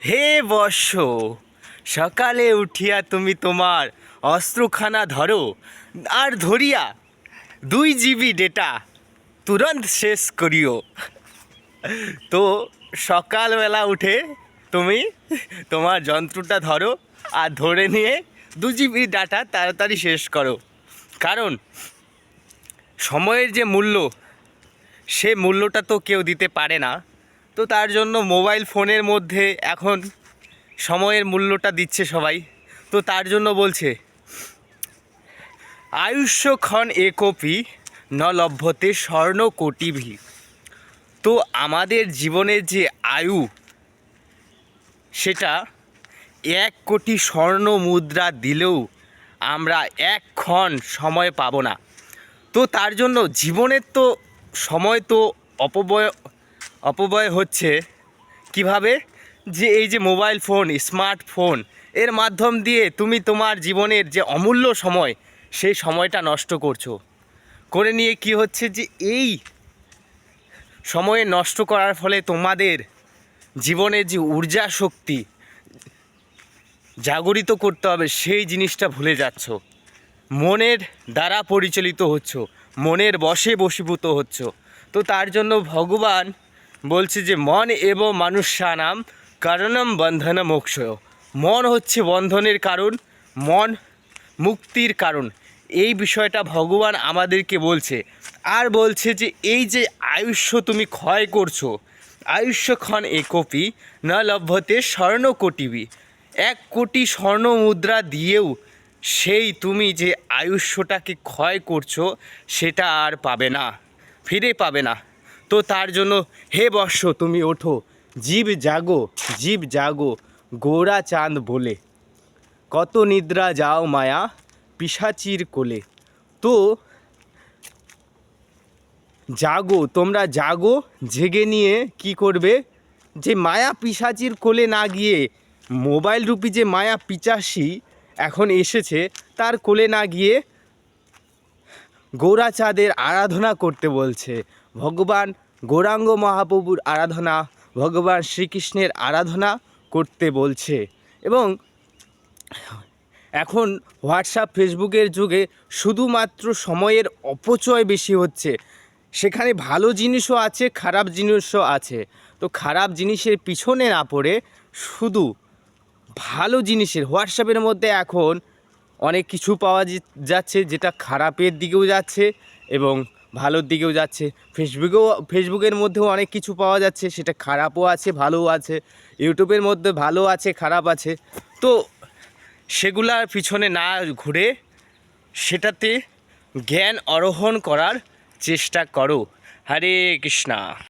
হে বর্ষ, সকালে উঠিয়া তুমি তোমার অস্ত্রখানা ধরো, আর ধরিয়া 2 GB ডেটা তুরন্ত শেষ করিও। তো সকালবেলা উঠে তুমি তোমার যন্ত্রটা ধরো আর ধরে নিয়ে 2 GB ডাটা তাড়াতাড়ি শেষ করো। কারণ সময়ের যে মূল্য, সে মূল্যটা তো কেউ দিতে পারে না। তো তার জন্য মোবাইল ফোনের মধ্যে এখন সময়ের মূল্যটা দিচ্ছে সবাই। তো তার জন্য বলছে, আয়ুষ্যক্ষণ একপি ন লভ্যতে স্বর্ণ কোটিভি। তো আমাদের জীবনের যে আয়ু, সেটা 1 কোটি স্বর্ণ মুদ্রা দিলেও আমরা এক ক্ষণ সময় পাবো না। তো তার জন্য জীবনের তো সময় তো অপব্যয় হচ্ছে। কিভাবে? যে এই যে মোবাইল ফোন, স্মার্টফোন, এর মাধ্যম দিয়ে তুমি তোমার জীবনের যে অমূল্য সময়, সেই সময়টা নষ্ট করছো। করে নিয়ে কি হচ্ছে, যে এই সময়ে নষ্ট করার ফলে তোমাদের জীবনের যে ঊর্জা শক্তি জাগরিত করতে হবে, সেই জিনিসটা ভুলে যাচ্ছ। মনের দ্বারা পরিচালিত হচ্ছ, মনের বশে বশীভূত হচ্ছ। তো তার জন্য ভগবান বলছে যে মন এবং মানুষ্যানাম কারণম বন্ধন মোক্ষয়। মন হচ্ছে বন্ধনের কারণ, মন মুক্তির কারণ। এই বিষয়টা ভগবান আমাদেরকে বলছে। আর বলছে যে এই যে আয়ুষ্য তুমি ক্ষয় করছো, আয়ুষ্যক্ষণ একপি ন লভ্যতে স্বর্ণ কোটিভি। 1 কোটি স্বর্ণ মুদ্রা দিয়েও সেই তুমি যে আয়ুষ্যটাকে ক্ষয় করছো, সেটা আর পাবে না, ফিরে পাবে না। তো তার জন্য হে বর্ষ, তুমি ওঠো, জীব জাগো, জীব জাগো, গোরা চাঁদ বলে, কত নিদ্রা যাও মায়া পিশাচির কোলে। তো জাগো, তোমরা জাগো, জেগে নিয়ে কি করবে, যে মায়া পিশাচির কোলে না গিয়ে, মোবাইল রূপী যে মায়া পিশাচী এখন এসেছে, তার কোলে না গিয়ে গৌরাচাঁদের আরাধনা করতে বলছে। ভগবান গৌরাঙ্গ মহাপ্রভুর আরাধনা, ভগবান শ্রীকৃষ্ণের আরাধনা করতে বলছে। এবং এখন হোয়াটসঅ্যাপ, ফেসবুকের যুগে শুধুমাত্র সময়ের অপচয় বেশি হচ্ছে। সেখানে ভালো জিনিসও আছে, খারাপ জিনিসও আছে। তো খারাপ জিনিসের পিছনে না পড়ে শুধু ভালো জিনিসের, হোয়াটসঅ্যাপের মধ্যে এখন অনেক কিছু পাওয়া যাচ্ছে, যেটা খারাপের দিকেও যাচ্ছে এবং ভালোর দিকেও যাচ্ছে। ফেসবুকের মধ্যেও অনেক কিছু পাওয়া যাচ্ছে, সেটা খারাপও আছে, ভালোও আছে। ইউটিউবের মধ্যে ভালো আছে, খারাপ আছে। তো সেগুলার পিছনে না ঘুরে সেটাতে জ্ঞান আরোহণ করার চেষ্টা করো। হরে কৃষ্ণা।